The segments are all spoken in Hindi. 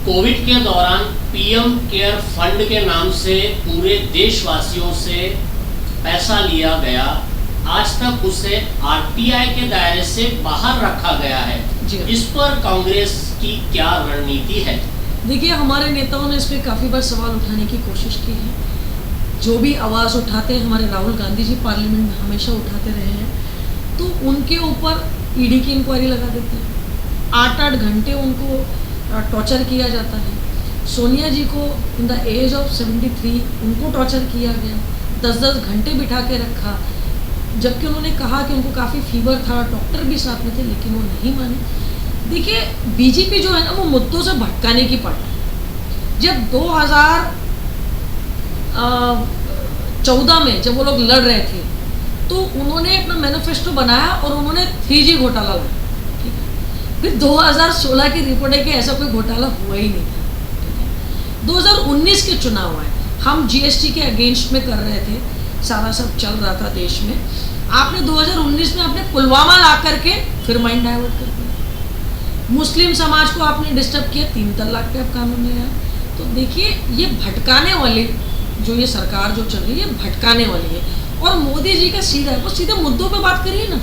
कोविड के दौरान पीएम केयर फंड के नाम से पूरे देशवासियों से पैसा लिया गया, आज तक उसे आरटीआई के दायरे से बाहर रखा गया है। इस पर कांग्रेस की क्या रणनीति है? देखिए, हमारे नेताओं ने इस पर काफ़ी बार सवाल उठाने की कोशिश की है। जो भी आवाज़ उठाते हैं, हमारे राहुल गांधी जी पार्लियामेंट में हमेशा उठाते रहे हैं, तो उनके ऊपर ईडी की इंक्वायरी लगा देते हैं। 8-8 घंटे उनको टॉर्चर किया जाता है। सोनिया जी को इन द एज ऑफ 73 उनको टॉर्चर किया गया, 10-10 घंटे बिठा के रखा, जबकि उन्होंने कहा कि उनको काफ़ी फीवर था, डॉक्टर भी साथ में थे, लेकिन वो नहीं माने। देखिए, बीजेपी जो है ना, वो मुद्दों से भटकाने की पार्टी। जब 2014 में जब वो लोग लड़ रहे थे, तो उन्होंने अपना मैनिफेस्टो बनाया और उन्होंने 3G घोटाला लाया। ठीक है, फिर 2016 की रिपोर्ट है कि ऐसा कोई घोटाला हुआ ही नहीं था। 2019 के चुनाव आए, हम जीएसटी के अगेंस्ट में कर रहे थे, सारा सब चल रहा था देश में। आपने 2019 में आपने पुलवामा ला करके फिर माइंड डाइवर्ट कर दिया। मुस्लिम समाज को आपने डिस्टर्ब किया, 3 तलाक पे आप कानून ले आए। तो देखिए, ये भटकाने वाले जो ये सरकार जो चल रही है, भटकाने वाली है। और मोदी जी का सीधा है, वो सीधे मुद्दों पे बात करिए ना।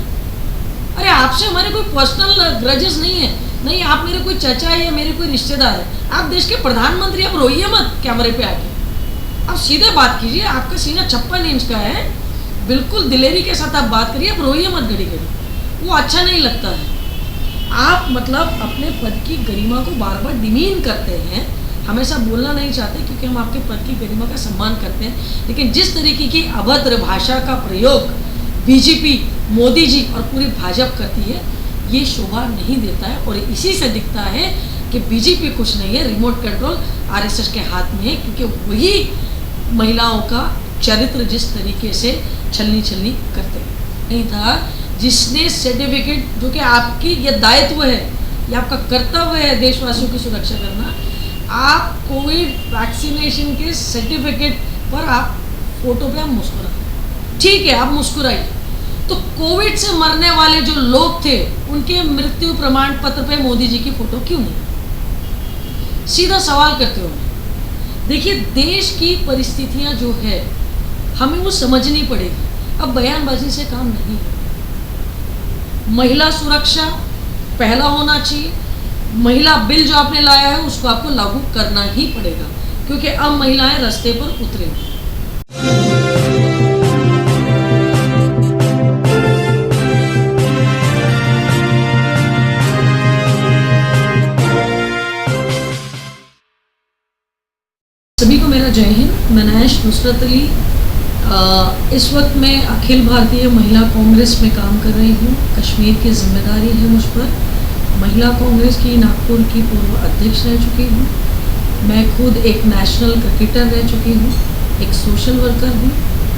अरे, आपसे हमारे कोई पर्सनल ग्रजेस नहीं है, नहीं आप मेरे कोई चचा है या मेरे कोई रिश्तेदार है। आप देश के प्रधानमंत्री, आप रोइए मत कैमरे पे आके, आप सीधे बात कीजिए। आपका सीना 56 इंच का है, बिल्कुल दिलेरी के साथ आप बात करिए, आप रोइए मत घड़ी घड़ी, वो अच्छा नहीं लगता है। आप मतलब अपने पद की गरिमा को बार बार डिमीन करते हैं, हमेशा बोलना नहीं चाहते, क्योंकि हम आपके पद की गरिमा का सम्मान करते हैं। लेकिन जिस तरीके की अभद्र भाषा का प्रयोग बीजेपी, मोदी जी और पूरी भाजपा करती है, ये शोभा नहीं देता है। और इसी से दिखता है कि बीजेपी कुछ नहीं है, रिमोट कंट्रोल आरएसएस के हाथ में है, क्योंकि वही महिलाओं का चरित्र जिस तरीके से छलनी करते नहीं था, जिसने सर्टिफिकेट, जो कि आपकी ये दायित्व है, ये आपका कर्तव्य है देशवासियों की सुरक्षा करना, आप कोविड वैक्सीनेशन के सर्टिफिकेट पर आप फोटो पे आप मुस्कुराए, ठीक है, आप मुस्कुराइए। तो कोविड से मरने वाले जो लोग थे, उनके मृत्यु प्रमाण पत्र पे मोदी जी की फोटो क्यों नहीं? सीधा सवाल करते हो। देखिए, देश की परिस्थितियां जो है, हमें वो समझनी पड़ेगी। अब बयानबाजी से काम नहीं है। महिला सुरक्षा पहला होना चाहिए। महिला बिल जो आपने लाया है, उसको आपको लागू करना ही पड़ेगा, क्योंकि अब महिलाएं रास्ते पर उतरेंगी। सभी को मेरा जय हिंद। मैं नुसरत अली, इस वक्त मैं अखिल भारतीय महिला कांग्रेस में काम कर रही हूँ। कश्मीर की जिम्मेदारी है मुझ पर। महिला कांग्रेस की नागपुर की पूर्व अध्यक्ष रह चुकी हूँ। मैं खुद एक नेशनल क्रिकेटर रह चुकी हूँ, एक सोशल वर्कर हूँ,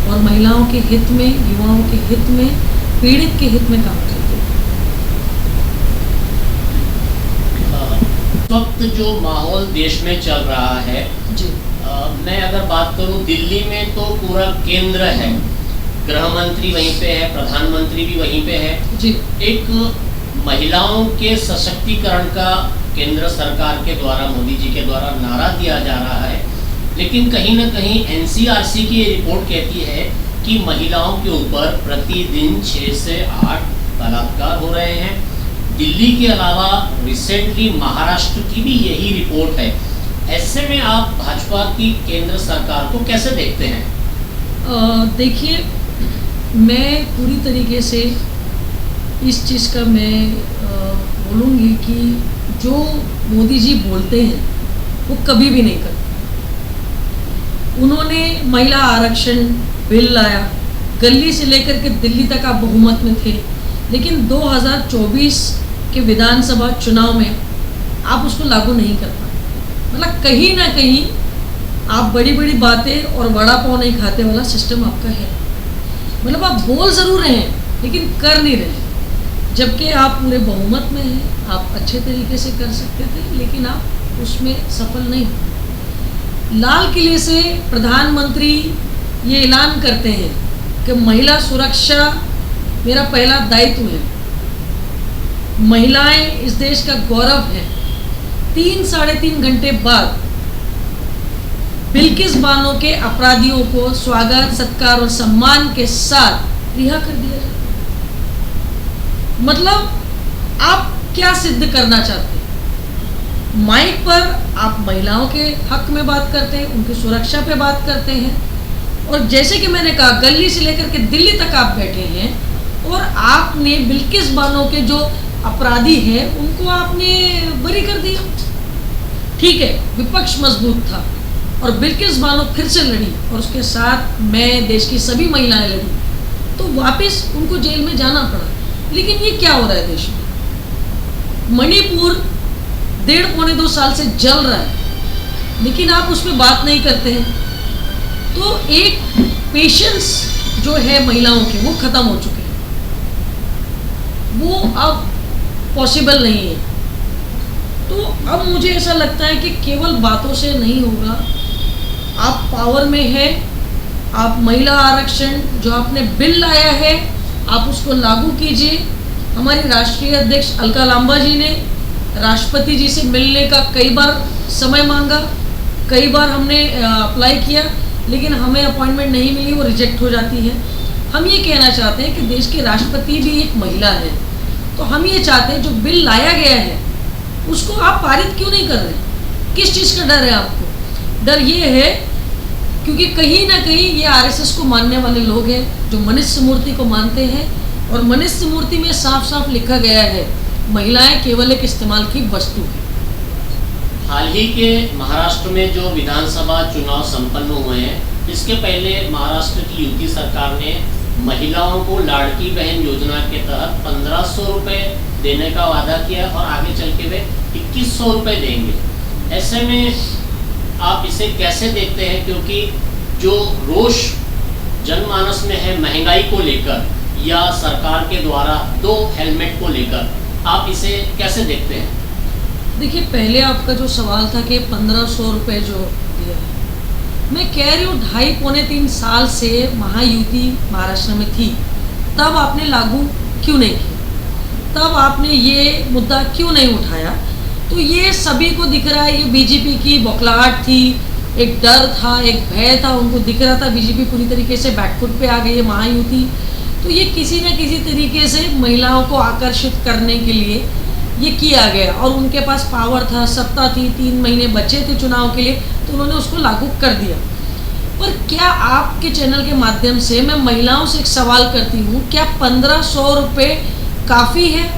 और महिलाओं के हित में, युवाओं के हित में, पीड़ित के हित में काम करती हूँ। इस वक्त जो माहौल देश में चल रहा है जी, मैं अगर बात करूं, दिल्ली में तो पूरा केंद्र है, गृह मंत्री वहीं पे है, प्रधानमंत्री भी वहीं पे है जी। एक महिलाओं के सशक्तिकरण का केंद्र सरकार के द्वारा, मोदी जी के द्वारा नारा दिया जा रहा है, लेकिन कहीं ना कहीं एनसीआरसी की रिपोर्ट कहती है कि महिलाओं के ऊपर प्रतिदिन 6 से 8 बलात्कार हो रहे हैं। दिल्ली के अलावा रिसेंटली महाराष्ट्र की भी यही रिपोर्ट है। ऐसे में आप भाजपा की केंद्र सरकार को कैसे देखते हैं? देखिए, मैं पूरी तरीके से इस चीज़ का मैं बोलूँगी कि जो मोदी जी बोलते हैं वो कभी भी नहीं करते। उन्होंने महिला आरक्षण बिल लाया, गली से लेकर के दिल्ली तक आप बहुमत में थे, लेकिन 2024 के विधानसभा चुनाव में आप उसको लागू नहीं कर पाए। मतलब कहीं ना कहीं आप बड़ी बड़ी बातें और वड़ा पाव नहीं खाते वाला सिस्टम आपका है। मतलब आप बोल ज़रूर रहे हैं, लेकिन कर नहीं रहे, जबकि आप पूरे बहुमत में हैं। आप अच्छे तरीके से कर सकते थे, लेकिन आप उसमें सफल नहीं हुए। लाल किले से प्रधानमंत्री ये ऐलान करते हैं कि महिला सुरक्षा मेरा पहला दायित्व है, महिलाएं इस देश का गौरव है, 3-3.5 घंटे बाद बिल्किस बानो के अपराधियों को स्वागत सत्कार और सम्मान के साथ रिहा कर दिया जाए। मतलब आप क्या सिद्ध करना चाहते हैं? माइक पर आप महिलाओं के हक में बात करते हैं, उनकी सुरक्षा पे बात करते हैं, और जैसे कि मैंने कहा गली से लेकर के दिल्ली तक आप बैठे हैं और आपने बिल्किस बानो के जो अपराधी हैं उनको आपने बरी कर दिया। ठीक है, विपक्ष मजबूत था और बिल्किस बानो फिर से लड़ी और उसके साथ मैं देश की सभी महिलाएं लड़ी, तो वापस उनको जेल में जाना पड़ा। लेकिन ये क्या हो रहा है देश में? मणिपुर 1.5-2 साल से जल रहा है, लेकिन आप उस पर बात नहीं करते हैं। तो एक पेशेंस जो है महिलाओं के वो खत्म हो चुके हैं, वो अब पॉसिबल नहीं है। तो अब मुझे ऐसा लगता है कि केवल बातों से नहीं होगा। आप पावर में है, आप महिला आरक्षण जो आपने बिल लाया है आप उसको लागू कीजिए। हमारी राष्ट्रीय अध्यक्ष अलका लांबा जी ने राष्ट्रपति जी से मिलने का कई बार समय मांगा, कई बार हमने अप्लाई किया, लेकिन हमें अपॉइंटमेंट नहीं मिली, वो रिजेक्ट हो जाती है। हम ये कहना चाहते हैं कि देश के राष्ट्रपति भी एक महिला है, तो हम ये चाहते हैं जो बिल लाया गया है उसको आप पारित क्यों नहीं कर रहे? किस चीज़ का डर है आपको? डर ये है क्योंकि कहीं ना कहीं ये आरएसएस को मानने वाले लोग हैं जो मनुष्य मूर्ति को मानते हैं, और मनुष्य मूर्ति में साफ साफ लिखा गया है महिलाएं केवल एक इस्तेमाल की वस्तु है। हाल ही के महाराष्ट्र में जो विधानसभा चुनाव संपन्न हुए हैं, इसके पहले महाराष्ट्र की युति सरकार ने महिलाओं को लाड़की बहन योजना के तहत 1500 रुपये देने का वादा किया और आगे चल के वे 2100 रुपये देंगे। ऐसे में आप इसे कैसे देखते हैं? क्योंकि जो रोष जनमानस में है महंगाई को लेकर या सरकार के द्वारा 2 हेलमेट को लेकर, आप इसे कैसे देखते हैं? देखिए, पहले आपका जो सवाल था कि 1500 रुपये जो दिया है, मैं कह रही हूँ 2.5-3 साल से महायुति महाराष्ट्र में थी, तब आपने लागू क्यों नहीं किया? तब आपने ये मुद्दा क्यों नहीं उठाया? तो ये सभी को दिख रहा है, ये बीजेपी की बौखलाहट थी, एक डर था, एक भय था, उनको दिख रहा था बीजेपी पूरी तरीके से बैकफुट पे आ गई है महायुति। तो ये किसी न किसी तरीके से महिलाओं को आकर्षित करने के लिए ये किया गया, और उनके पास पावर था, सत्ता थी, 3 महीने बचे थे चुनाव के लिए, तो उन्होंने उसको लागू कर दिया। पर क्या आपके चैनल के माध्यम से मैं महिलाओं से एक सवाल करती हूँ, क्या 1500 रुपये काफ़ी है?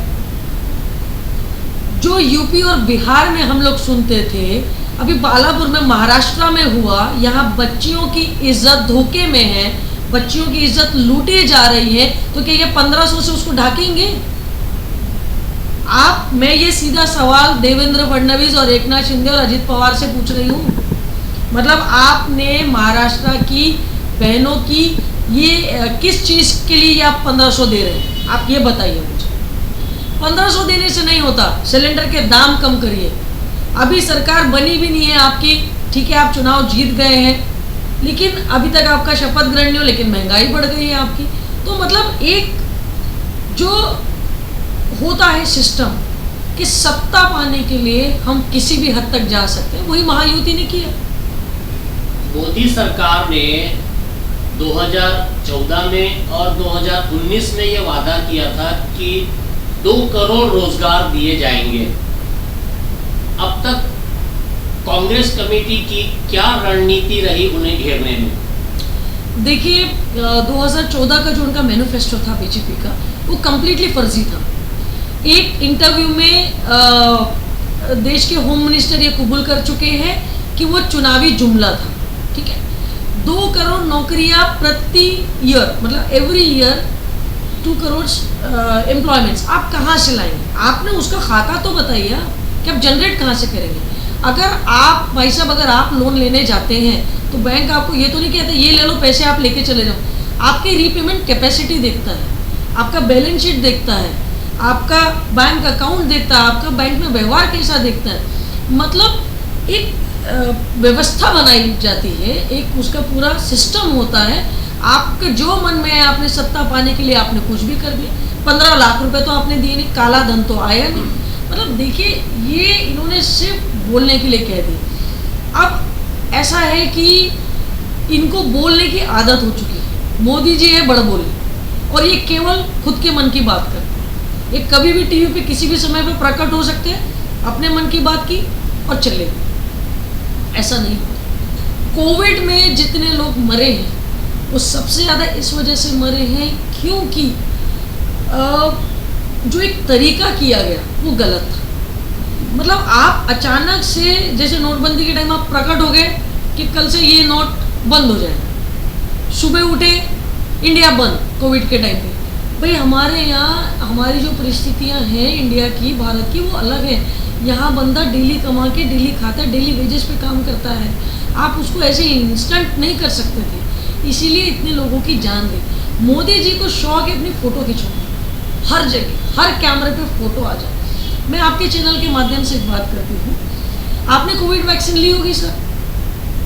जो यूपी और बिहार में हम लोग सुनते थे, अभी बालापुर में महाराष्ट्र में हुआ, यहाँ बच्चियों की इज्जत धोखे में है, बच्चियों की इज्जत लूटी जा रही है, तो क्या ये 1500 से उसको ढाकेंगे? मैं ये सीधा सवाल देवेंद्र फडणवीस और एकनाथ शिंदे और अजित पवार से पूछ रही हूँ। मतलब आपने महाराष्ट्र की बहनों की ये किस चीज़ के लिए आप 1500 दे रहे हैं? आप ये बताइए मुझे। 1500 देने से नहीं होता, सिलेंडर के दाम कम करिए। अभी सरकार बनी भी नहीं है आपकी, ठीक है, आप चुनाव जीत गए हैं, लेकिन अभी तक आपका शपथ ग्रहण नहीं हो, लेकिन महंगाई बढ़ गई है आपकी। तो मतलब एक जो होता है सिस्टम कि सत्ता पाने के लिए हम किसी भी हद तक जा सकते हैं, वही महायुति ने किया। मोदी सरकार ने 2014 में और 2019 में ये वादा किया था कि 2 करोड़ रोजगार दिए जाएंगे। अब तक कांग्रेस कमेटी की क्या रणनीति रही उन्हें घेरने में? देखिए, 2014 का जो उनका मैनिफेस्टो था बीजेपी का, वो कम्प्लीटली फर्जी था। एक इंटरव्यू में देश के होम मिनिस्टर ये कबूल कर चुके हैं कि वो चुनावी जुमला था, ठीक है। 2 करोड़ नौकरियां प्रति ईयर, मतलब एवरी ईयर 2 करोड़ एम्प्लॉयमेंट्स आप कहाँ से लाएंगे? आपने उसका खाता तो बताइए कि आप जनरेट कहाँ से करेंगे। अगर आप भाई साहब, अगर आप लोन लेने जाते हैं तो बैंक आपको ये तो नहीं कहता ये ले लो पैसे आप लेके चले जाओ। आपकी रीपेमेंट कैपेसिटी देखता है, आपका बैलेंस शीट देखता है, आपका बैंक अकाउंट देखता है, आपका बैंक में व्यवहार कैसा देखता है। मतलब एक व्यवस्था बनाई जाती है, एक उसका पूरा सिस्टम होता है। आपके जो मन में है, आपने सत्ता पाने के लिए आपने कुछ भी कर दिया। 15 लाख रुपए तो आपने दिए नहीं, काला धन तो आया नहीं। मतलब देखिए, ये इन्होंने सिर्फ बोलने के लिए कह दी। अब ऐसा है कि इनको बोलने की आदत हो चुकी है। मोदी जी है बड़बोले, और ये केवल खुद के मन की बात करते हैं। ये कभी भी टीवी पे किसी भी समय पे प्रकट हो सकते हैं, अपने मन की बात की और चले गए। ऐसा नहीं होता। कोविड में जितने लोग मरे हैं वो सबसे ज़्यादा इस वजह से मरे हैं क्योंकि जो एक तरीका किया गया वो गलत था। मतलब आप अचानक से, जैसे नोटबंदी के टाइम आप प्रकट हो गए कि कल से ये नोट बंद हो जाएगा, सुबह उठे इंडिया बंद कोविड के टाइम पे। भाई हमारे यहाँ हमारी जो परिस्थितियाँ हैं इंडिया की, भारत की, वो अलग है। यहाँ बंदा डेली कमा के डेली खाता है, डेली वेजेस पे काम करता है। आप उसको ऐसे इंस्टेंट नहीं कर सकते थे, इसीलिए इतने लोगों की जान गई। मोदी जी को शौक है अपनी फ़ोटो खिंचवाने, हर जगह हर कैमरे पे फ़ोटो आ जाए। मैं आपके चैनल के माध्यम से एक बात करती हूँ, आपने कोविड वैक्सीन ली होगी सर,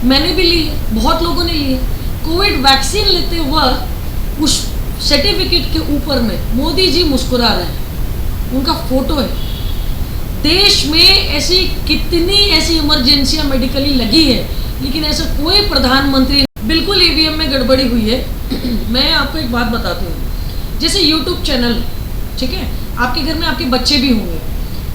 मैंने भी ली है, बहुत लोगों ने ली है। कोविड वैक्सीन लेते वक्त उस सर्टिफिकेट के ऊपर में मोदी जी मुस्कुरा रहे हैं, उनका फोटो है। देश में ऐसी कितनी ऐसी इमरजेंसियां मेडिकली लगी है, लेकिन ऐसा कोई प्रधानमंत्री, बिल्कुल ईवीएम में गड़बड़ी हुई है। मैं आपको एक बात बताती हूँ, जैसे यूट्यूब चैनल, ठीक है, आपके घर में आपके बच्चे भी होंगे,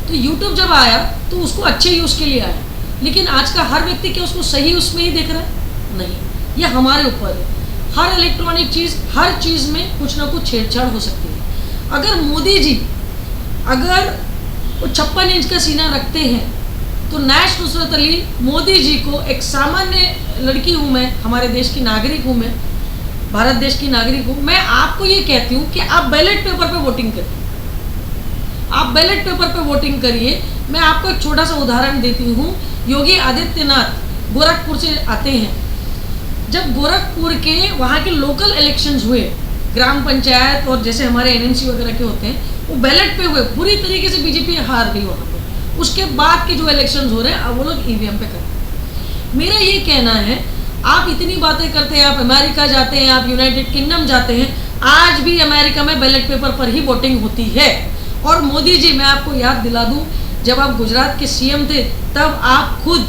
तो यूट्यूब जब आया तो उसको अच्छे यूज़ के लिए आया, लेकिन आज का हर व्यक्ति क्या उसको सही उसमें ही देख रहा है? नहीं, यह हमारे ऊपर है। हर इलेक्ट्रॉनिक चीज़, हर चीज़ में कुछ ना कुछ छेड़छाड़ हो सकती है। अगर मोदी जी अगर वो 56 इंच का सीना रखते हैं तो नैश नुसरत अली मोदी जी को, एक सामान्य लड़की हूँ मैं, हमारे देश की नागरिक हूँ मैं, भारत देश की नागरिक हूँ, मैं आपको ये कहती हूँ कि आप बैलेट पेपर पे वोटिंग करिए, आप बैलेट पेपर पे वोटिंग करिए। मैं आपको एक छोटा सा उदाहरण देती हूँ। योगी आदित्यनाथ गोरखपुर से आते हैं, जब गोरखपुर के वहाँ के लोकल इलेक्शंस हुए, ग्राम पंचायत और जैसे हमारे एनएमसी वगैरह के होते हैं, वो बैलेट पे हुए, बुरी तरीके से बीजेपी हार गई वहाँ पे। उसके बाद के जो इलेक्शंस हो रहे हैं अब वो लोग ईवीएम पे कर रहे हैं। मेरा ये कहना है, आप इतनी बातें करते हैं, आप अमेरिका जाते हैं, आप यूनाइटेड किंगडम जाते हैं, आज भी अमेरिका में बैलेट पेपर पर ही वोटिंग होती है। और मोदी जी, मैं आपको याद दिला दूँ, जब आप गुजरात के सीएम थे तब आप खुद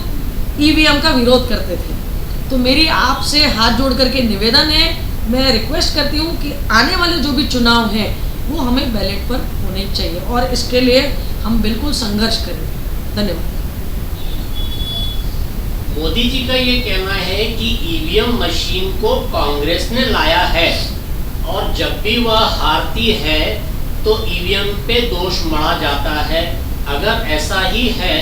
ईवीएम का विरोध करते थे। तो मेरी आपसे हाथ जोड़ करके निवेदन है, मैं रिक्वेस्ट करती हूँ कि आने वाले जो भी चुनाव हैं वो हमें बैलेट पर होने चाहिए, और इसके लिए हम बिल्कुल संघर्ष करें। धन्यवाद। मोदी जी का ये कहना है कि ईवीएम मशीन को कांग्रेस ने लाया है, और जब भी वह हारती है तो ईवीएम पे दोष मढ़ा जाता है। अगर ऐसा ही है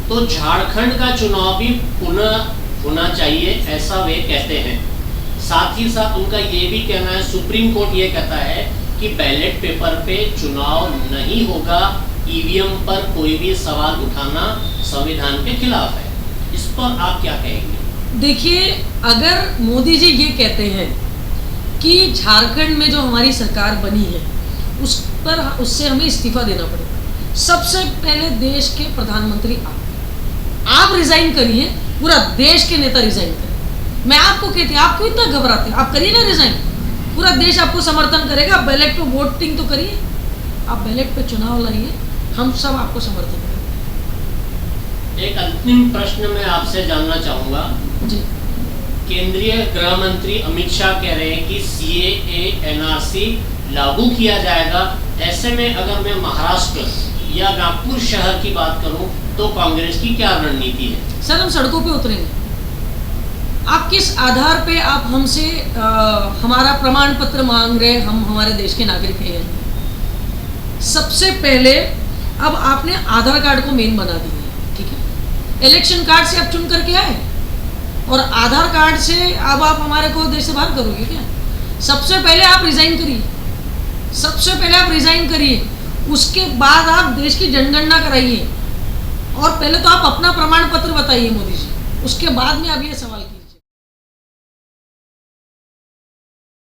तो झारखंड का चुनाव भी पुनः होना चाहिए, ऐसा वे कहते हैं। साथ ही साथ उनका ये भी कहना है, सुप्रीम कोर्ट ये कहता है कि बैलेट पेपर पे चुनाव नहीं होगा, ईवीएम पर कोई भी सवाल उठाना संविधान के खिलाफ है। इस पर आप क्या कहेंगे? देखिए, अगर मोदी जी ये कहते हैं कि झारखंड में जो हमारी सरकार बनी है उससे हमें इस्तीफा देना पड़ेगा, सबसे पहले देश के प्रधानमंत्री आप रिजाइन करिए, पूरा देश के नेता रिजाइन करें। मैं आपको कहती हूँ, आप क्यों इतना घबराते हैं? आप करिए ना रिजाइन, पूरा देश आपको समर्थन करेगा। बैलेट पे वोटिंग तो करिए, आप बैलेट पे चुनाव लाइए, हम सब आपको समर्थन करेंगे। एक अंतिम प्रश्न मैं आपसे जानना चाहूँगा जी। केंद्रीय गृह मंत्री अमित शाह कह रहे हैं कि सीएए एनआरसी लागू किया जाएगा। ऐसे में अगर मैं महाराष्ट्र या नागपुर शहर की बात करूं तो कांग्रेस की क्या रणनीति है? सर, हम सड़कों पे उतरेंगे। आप किस आधार पे आप हमसे हमारा प्रमाण पत्र मांग रहे हैं? हम हमारे देश के नागरिक हैं। सबसे पहले अब आपने आधार कार्ड को मेन बना दिया है, ठीक है। इलेक्शन कार्ड से आप चुन करके आए और आधार कार्ड से अब आप हमारे को देश से बाहर करोगे क्या? सबसे पहले आप रिजाइन करिए, सबसे पहले आप रिजाइन करिए, उसके बाद आप देश की जनगणना कराइए, और पहले तो आप अपना प्रमाण पत्र बताइए मोदी जी, उसके बाद में आप ये सवाल कीजिए।